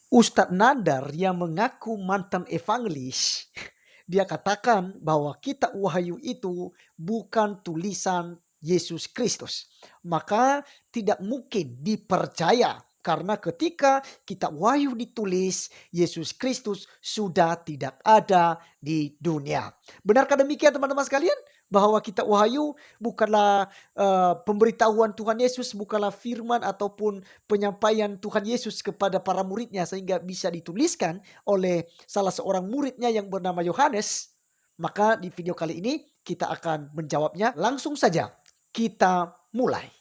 Ustadz Nandar yang mengaku mantan evangelis, dia katakan bahwa kitab Wahyu itu bukan tulisan Yesus Kristus. Maka tidak mungkin dipercaya karena ketika kitab Wahyu ditulis, Yesus Kristus sudah tidak ada di dunia. Benarkah demikian teman-teman sekalian? Bahwa kitab Wahyu bukanlah pemberitahuan Tuhan Yesus, bukanlah firman ataupun penyampaian Tuhan Yesus kepada para muridnya sehingga bisa dituliskan oleh salah seorang muridnya yang bernama Yohanes. Maka di video kali ini kita akan menjawabnya. Langsung saja kita mulai.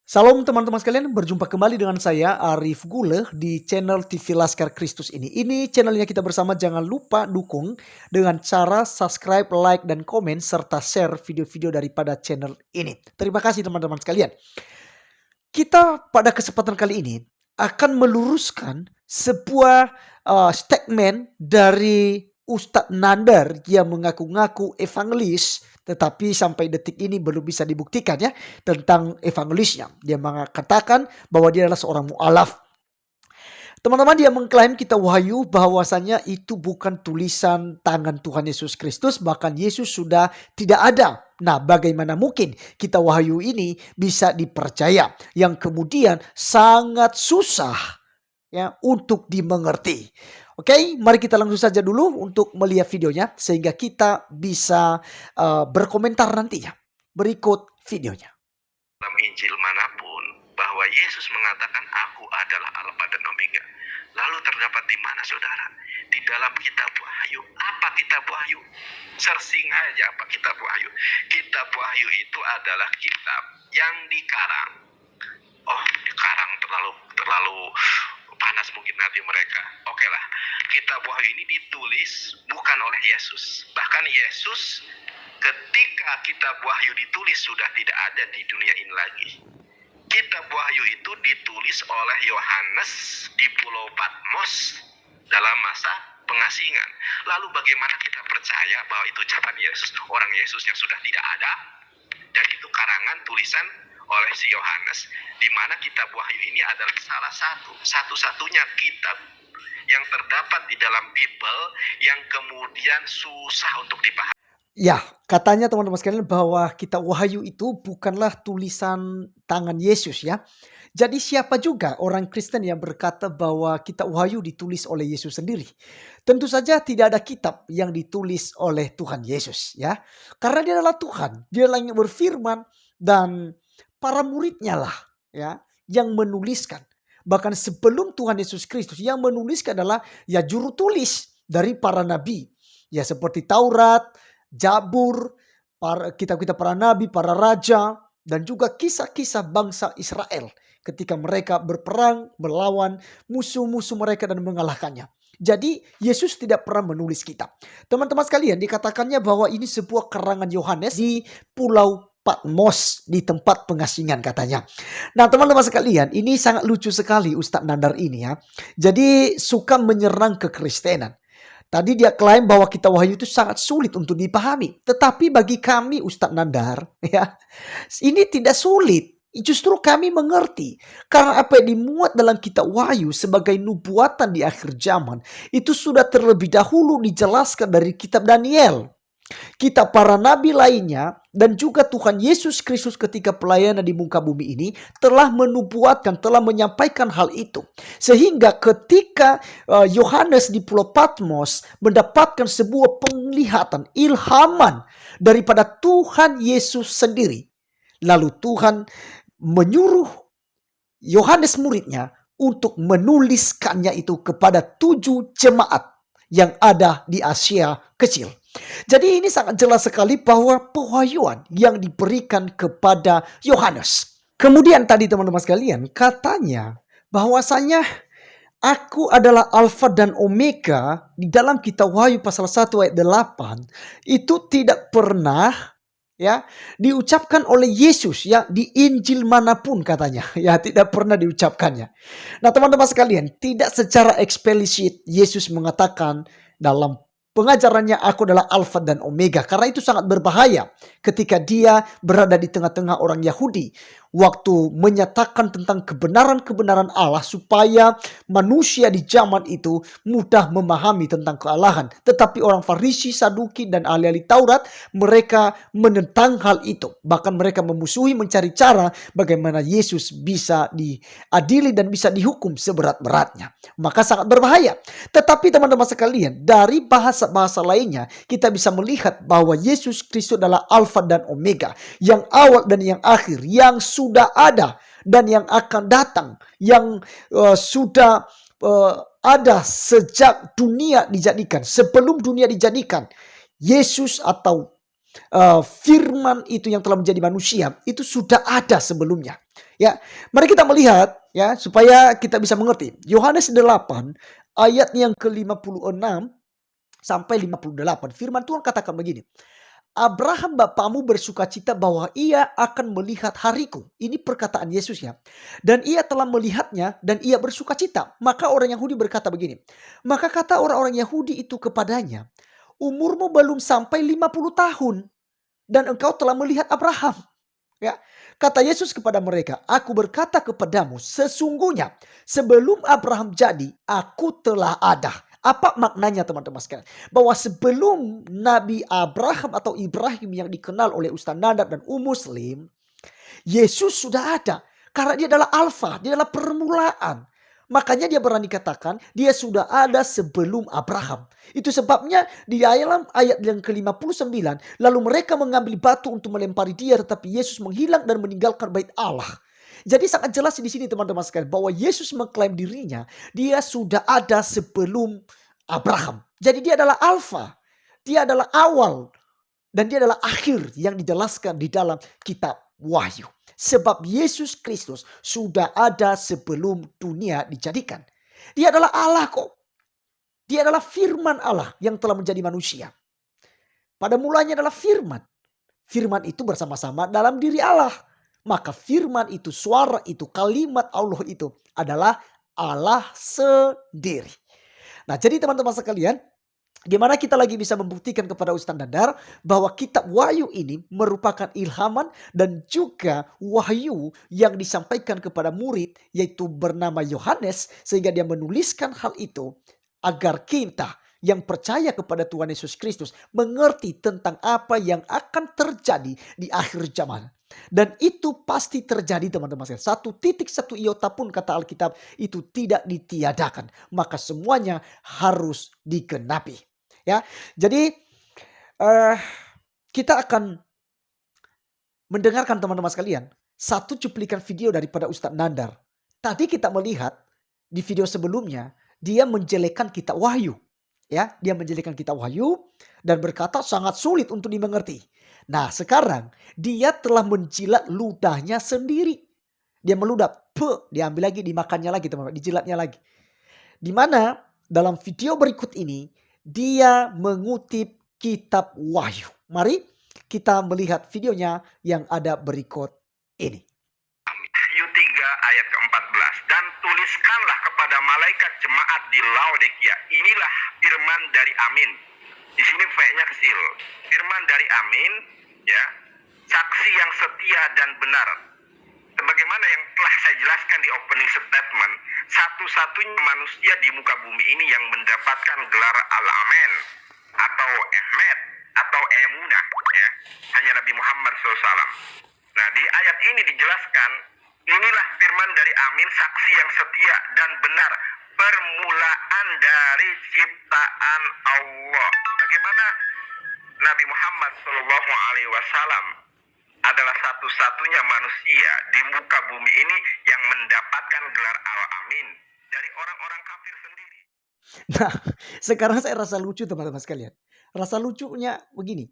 Salam teman-teman sekalian, berjumpa kembali dengan saya Arif Guleh di channel TV Laskar Kristus ini. Ini channelnya kita bersama, jangan lupa dukung dengan cara subscribe, like, dan komen, serta share video-video daripada channel ini. Terima kasih teman-teman sekalian. Kita pada kesempatan kali ini akan meluruskan sebuah statement dari Ustadz Nandar yang mengaku-ngaku evangelis, tetapi sampai detik ini belum bisa dibuktikan ya tentang evangelisnya. Dia mengatakan bahwa dia adalah seorang mu'alaf. Teman-teman, dia mengklaim kitab Wahyu bahwasanya itu bukan tulisan tangan Tuhan Yesus Kristus, bahkan Yesus sudah tidak ada. Nah, bagaimana mungkin kitab Wahyu ini bisa dipercaya yang kemudian sangat susah ya untuk dimengerti. Oke, mari kita langsung saja dulu untuk melihat videonya sehingga kita bisa berkomentar nantinya. Berikut videonya. Dalam Injil manapun bahwa Yesus mengatakan aku adalah Alfa dan Omega. Lalu terdapat di mana saudara? Di dalam kitab Wahyu. Apa kitab Wahyu? Searching aja apa kitab Wahyu. Kitab Wahyu itu adalah kitab yang dikarang. Oh, dikarang terlalu panas mungkin hati mereka. Oke lah, kitab Wahyu ini ditulis bukan oleh Yesus. Bahkan Yesus ketika kitab Wahyu ditulis sudah tidak ada di dunia ini lagi. Kitab Wahyu itu ditulis oleh Yohanes di Pulau Patmos dalam masa pengasingan. Lalu bagaimana kita percaya bahwa itu ucapan Yesus, orang Yesus yang sudah tidak ada, dan itu karangan tulisan oleh si Yohanes, di mana kitab Wahyu ini adalah salah satu-satunya kitab yang terdapat di dalam Bible yang kemudian susah untuk dipahami. Ya, katanya teman-teman sekalian bahwa kitab Wahyu itu bukanlah tulisan tangan Yesus ya. Jadi siapa juga orang Kristen yang berkata bahwa kitab Wahyu ditulis oleh Yesus sendiri? Tentu saja tidak ada kitab yang ditulis oleh Tuhan Yesus ya. Karena dia adalah Tuhan, dia adalah yang berfirman dan para muridnya lah ya yang menuliskan. Bahkan sebelum Tuhan Yesus Kristus yang menuliskan adalah ya juru tulis dari para nabi. Ya seperti Taurat, Zabur, kitab-kitab para nabi, para raja, dan juga kisah-kisah bangsa Israel ketika mereka berperang melawan musuh-musuh mereka dan mengalahkannya. Jadi Yesus tidak pernah menulis kitab. Teman-teman sekalian, dikatakannya bahwa ini sebuah karangan Yohanes di Pulau Patmos, di tempat pengasingan katanya. Nah teman-teman sekalian, ini sangat lucu sekali Ustadz Nandar ini ya. Jadi suka menyerang kekristenan. Tadi dia klaim bahwa kitab Wahyu itu sangat sulit untuk dipahami. Tetapi bagi kami Ustadz Nandar, ya, ini tidak sulit. Justru kami mengerti. Karena apa yang dimuat dalam kitab Wahyu sebagai nubuatan di akhir zaman, itu sudah terlebih dahulu dijelaskan dari kitab Daniel, kitab para nabi lainnya, dan juga Tuhan Yesus Kristus ketika pelayanan di muka bumi ini telah menubuatkan, telah menyampaikan hal itu. Sehingga ketika Yohanes di Pulau Patmos mendapatkan sebuah penglihatan, ilhaman daripada Tuhan Yesus sendiri. Lalu Tuhan menyuruh Yohanes muridnya untuk menuliskannya itu kepada 7 jemaat yang ada di Asia Kecil. Jadi ini sangat jelas sekali bahwa pewahyuan yang diberikan kepada Yohanes. Kemudian tadi teman-teman sekalian katanya bahwasanya aku adalah Alfa dan Omega di dalam kitab Wahyu pasal 1 ayat 8 itu tidak pernah ya, diucapkan oleh Yesus ya di Injil manapun katanya, ya tidak pernah diucapkannya. Nah, teman-teman sekalian, tidak secara eksplisit Yesus mengatakan dalam pengajarannya, aku adalah Alfa dan Omega, karena itu sangat berbahaya ketika dia berada di tengah-tengah orang Yahudi waktu menyatakan tentang kebenaran-kebenaran Allah supaya manusia di zaman itu mudah memahami tentang kealahan. Tetapi orang Farisi, Saduki, dan ahli-ahli Taurat, mereka menentang hal itu. Bahkan mereka memusuhi, mencari cara bagaimana Yesus bisa diadili dan bisa dihukum seberat-beratnya. Maka sangat berbahaya. Tetapi teman-teman sekalian, dari bahasa-bahasa lainnya kita bisa melihat bahwa Yesus Kristus adalah Alfa dan Omega, yang awal dan yang akhir, yang sudah ada dan yang akan datang, yang sudah ada sejak dunia dijadikan. Sebelum dunia dijadikan, Yesus atau firman itu yang telah menjadi manusia itu sudah ada sebelumnya. Ya, mari kita melihat ya supaya kita bisa mengerti. Yohanes 8 ayat yang ke-56 sampai 58. Firman Tuhan katakan begini. Abraham bapamu bersukacita bahwa ia akan melihat hariku. Ini perkataan Yesus ya. Dan ia telah melihatnya dan ia bersukacita. Maka orang Yahudi berkata begini. Maka kata orang-orang Yahudi itu kepadanya, umurmu belum sampai 50 tahun dan engkau telah melihat Abraham. Ya, kata Yesus kepada mereka, aku berkata kepadamu, sesungguhnya sebelum Abraham jadi, aku telah ada. Apa maknanya teman-teman sekalian? Bahwa sebelum Nabi Abraham atau Ibrahim yang dikenal oleh Ustaz Nandar dan Muslim, Yesus sudah ada. Karena dia adalah Alfa, dia adalah permulaan. Makanya dia berani katakan dia sudah ada sebelum Abraham. Itu sebabnya di dalam ayat yang ke-59, lalu mereka mengambil batu untuk melempari dia, tetapi Yesus menghilang dan meninggalkan bait Allah. Jadi sangat jelas di sini teman-teman sekalian bahwa Yesus mengklaim dirinya dia sudah ada sebelum Abraham. Jadi dia adalah Alfa, dia adalah awal dan dia adalah akhir yang dijelaskan di dalam kitab Wahyu. Sebab Yesus Kristus sudah ada sebelum dunia dijadikan. Dia adalah Allah kok. Dia adalah firman Allah yang telah menjadi manusia. Pada mulanya adalah firman. Firman itu bersama-sama dalam diri Allah. Maka firman itu, suara itu, kalimat Allah itu adalah Allah sendiri. Nah, jadi teman-teman sekalian, gimana kita lagi bisa membuktikan kepada Ustaz Nandar bahwa kitab Wahyu ini merupakan ilhaman dan juga wahyu yang disampaikan kepada murid yaitu bernama Yohanes, sehingga dia menuliskan hal itu agar kita yang percaya kepada Tuhan Yesus Kristus mengerti tentang apa yang akan terjadi di akhir zaman. Dan itu pasti terjadi teman-teman sekalian. Satu titik satu iota pun kata Alkitab itu tidak ditiadakan. Maka semuanya harus digenapi. Ya, jadi kita akan mendengarkan teman-teman sekalian satu cuplikan video daripada Ustadz Nandar. Tadi kita melihat di video sebelumnya dia menjelekkan kitab Wahyu. Ya, dia menjelekkan kitab Wahyu dan berkata sangat sulit untuk dimengerti. Nah, sekarang dia telah menjilat ludahnya sendiri. Dia meludah, diambil lagi, dimakannya lagi teman-teman, dijilatnya lagi. Di mana dalam video berikut ini dia mengutip kitab Wahyu. Mari kita melihat videonya yang ada berikut ini. Wahyu 3 ayat ke-14. Dan tuliskanlah kepada malaikat jemaat di Laodikia, inilah firman dari Amin. Di sini V-nya kecil. Firman dari Amin, ya, saksi yang setia dan benar. Sebagaimana yang telah saya jelaskan di opening statement, satu-satunya manusia di muka bumi ini yang mendapatkan gelar Al-Amin atau Ahmed atau Emunah, ya, hanya Nabi Muhammad SAW. Nah, di ayat ini dijelaskan, inilah firman dari Amin, saksi yang setia dan benar, permulaan dari ciptaan Allah. Bagaimana Nabi Muhammad SAW adalah satu-satunya manusia di muka bumi ini yang mendapatkan gelar Al-Amin dari orang-orang kafir sendiri. Nah, sekarang saya rasa lucu teman-teman sekalian. Rasa lucunya begini.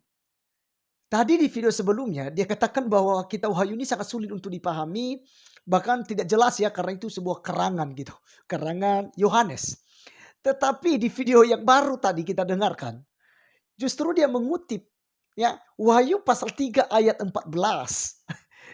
Tadi di video sebelumnya dia katakan bahwa kitab Wahyu ini sangat sulit untuk dipahami, bahkan tidak jelas ya karena itu sebuah kerangan gitu, kerangan Yohanes. Tetapi di video yang baru tadi kita dengarkan, justru dia mengutip Ya, Wahyu pasal 3 ayat 14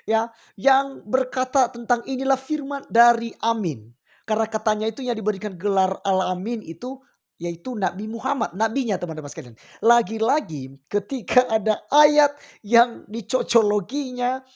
ya, yang berkata tentang inilah firman dari Amin. Karena katanya itu yang diberikan gelar Al-Amin itu yaitu Nabi Muhammad, nabinya teman-teman sekalian. Lagi-lagi ketika ada ayat yang dicocologinya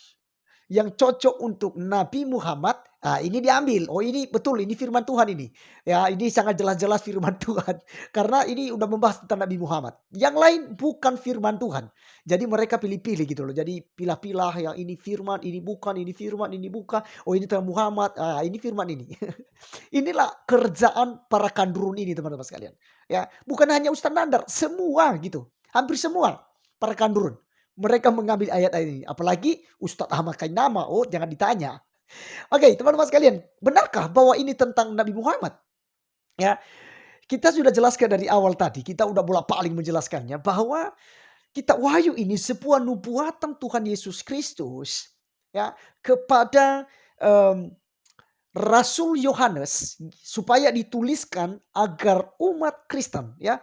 yang cocok untuk Nabi Muhammad, ini diambil. Oh ini betul, ini firman Tuhan ini. Ya ini sangat jelas-jelas firman Tuhan. Karena ini udah membahas tentang Nabi Muhammad. Yang lain bukan firman Tuhan. Jadi mereka pilih-pilih gitu loh. Jadi pilah-pilah yang ini firman, ini bukan, ini firman, ini bukan. Oh ini tentang Muhammad, ini firman ini. Inilah kerjaan para kandurun ini teman-teman sekalian. Ya, bukan hanya Ustaz Nandar, semua gitu. Hampir semua para kandurun. Mereka mengambil ayat-ayat ini. Apalagi Ustadz Ahmad Kainama. Oh, jangan ditanya. Oke, teman-teman sekalian, benarkah bahwa ini tentang Nabi Muhammad? Ya, kita sudah jelaskan dari awal tadi. Kita udah bolak-balik menjelaskannya bahwa kitab Wahyu ini sebuah nubuatan Tuhan Yesus Kristus ya kepada em, Rasul Yohanes supaya dituliskan agar umat Kristen ya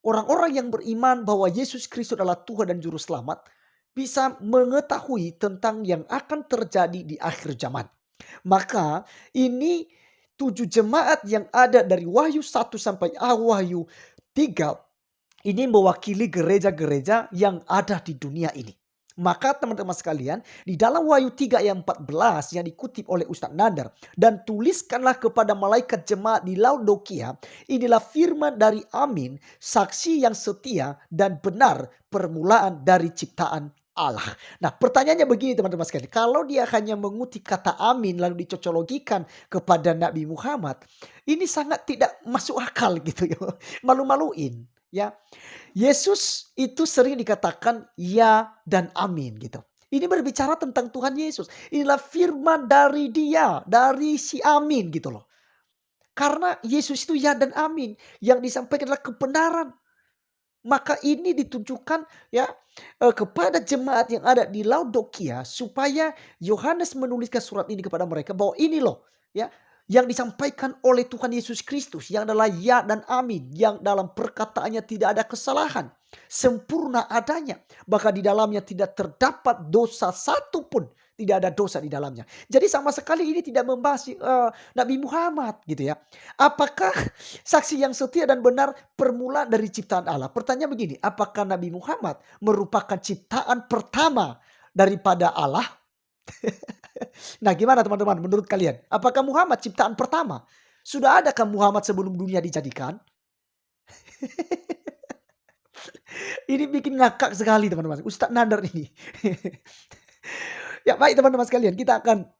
orang-orang yang beriman bahwa Yesus Kristus adalah Tuhan dan Juru Selamat bisa mengetahui tentang yang akan terjadi di akhir zaman. Maka ini 7 jemaat yang ada dari Wahyu 1 sampai Wahyu 3 ini mewakili gereja-gereja yang ada di dunia ini. Maka teman-teman sekalian, di dalam Wahyu 3 ayat 14 yang dikutip oleh Ustadz Nandar. Dan tuliskanlah kepada malaikat jemaat di Laodikia, inilah firman dari Amin, saksi yang setia dan benar permulaan dari ciptaan Allah. Nah pertanyaannya begini teman-teman sekalian. Kalau dia hanya mengutip kata Amin lalu dicocologikan kepada Nabi Muhammad. Ini sangat tidak masuk akal gitu ya. Malu-maluin ya. Yesus itu sering dikatakan ya dan amin gitu. Ini berbicara tentang Tuhan Yesus. Inilah firman dari dia, dari si amin gitu loh. Karena Yesus itu ya dan amin. Yang disampaikan adalah kebenaran. Maka ini ditujukan ya kepada jemaat yang ada di Laodikia supaya Yohanes menuliskan surat ini kepada mereka bahwa ini loh ya yang disampaikan oleh Tuhan Yesus Kristus yang adalah ya dan amin, yang dalam perkataannya tidak ada kesalahan, sempurna adanya, bahkan di dalamnya tidak terdapat dosa satupun, tidak ada dosa di dalamnya. Jadi sama sekali ini tidak membahas Nabi Muhammad gitu ya. Apakah saksi yang setia dan benar permulaan dari ciptaan Allah? Pertanyaan begini, apakah Nabi Muhammad merupakan ciptaan pertama daripada Allah? Nah, gimana teman-teman menurut kalian? Apakah Muhammad ciptaan pertama? Sudah adakah Muhammad sebelum dunia dijadikan? Ini bikin ngakak sekali teman-teman. Ustadz Nandar ini. Ya baik teman-teman sekalian, kita akan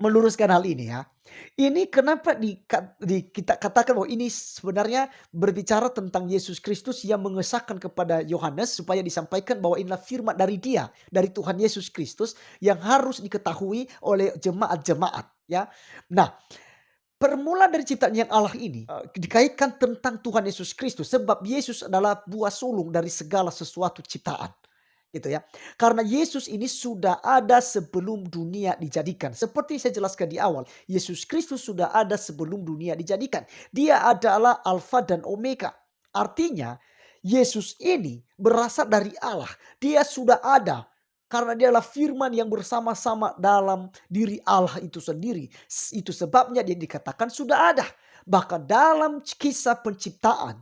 meluruskan hal ini ya. Ini kenapa kita katakan bahwa ini sebenarnya berbicara tentang Yesus Kristus yang mengesahkan kepada Yohanes supaya disampaikan bahwa inilah firman dari dia, dari Tuhan Yesus Kristus yang harus diketahui oleh jemaat-jemaat ya. Nah, permulaan dari ciptaan yang Allah ini dikaitkan tentang Tuhan Yesus Kristus sebab Yesus adalah buah sulung dari segala sesuatu ciptaan. Gitu ya. Karena Yesus ini sudah ada sebelum dunia dijadikan. Seperti saya jelaskan di awal, Yesus Kristus sudah ada sebelum dunia dijadikan. Dia adalah Alfa dan Omega. Artinya, Yesus ini berasal dari Allah. Dia sudah ada. Karena dia adalah firman yang bersama-sama dalam diri Allah itu sendiri. Itu sebabnya dia dikatakan sudah ada. Bahkan dalam kisah penciptaan.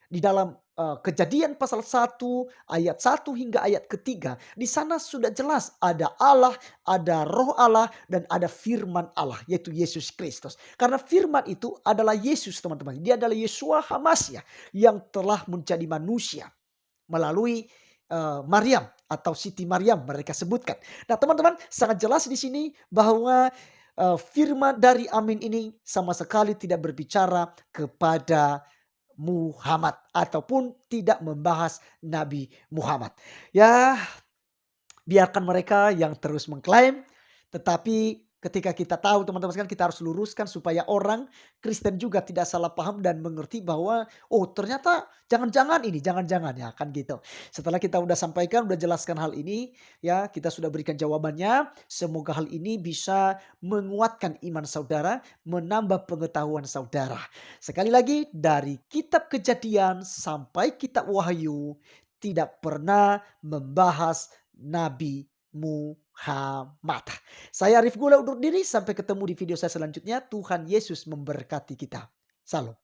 Di dalam Kejadian pasal 1 ayat 1 hingga ayat ketiga. Di sana sudah jelas ada Allah, ada roh Allah, dan ada firman Allah. Yaitu Yesus Kristus. Karena firman itu adalah Yesus teman-teman. Dia adalah Yeshua HaMashiach yang telah menjadi manusia. Melalui Maryam atau Siti Maryam mereka sebutkan. Nah teman-teman sangat jelas di sini bahwa firman dari Amin ini sama sekali tidak berbicara kepada Muhammad ataupun tidak membahas Nabi Muhammad. Ya, biarkan mereka yang terus mengklaim, tetapi ketika kita tahu teman-teman sekalian kita harus luruskan supaya orang Kristen juga tidak salah paham dan mengerti bahwa oh ternyata jangan-jangan ini, jangan-jangan ya kan gitu. Setelah kita udah sampaikan, udah jelaskan hal ini ya, kita sudah berikan jawabannya. Semoga hal ini bisa menguatkan iman saudara, menambah pengetahuan saudara. Sekali lagi dari kitab Kejadian sampai kitab Wahyu tidak pernah membahas Nabi Muhammad. Saya Arif Gula undur diri, sampai ketemu di video saya selanjutnya. Tuhan Yesus memberkati kita. Salam.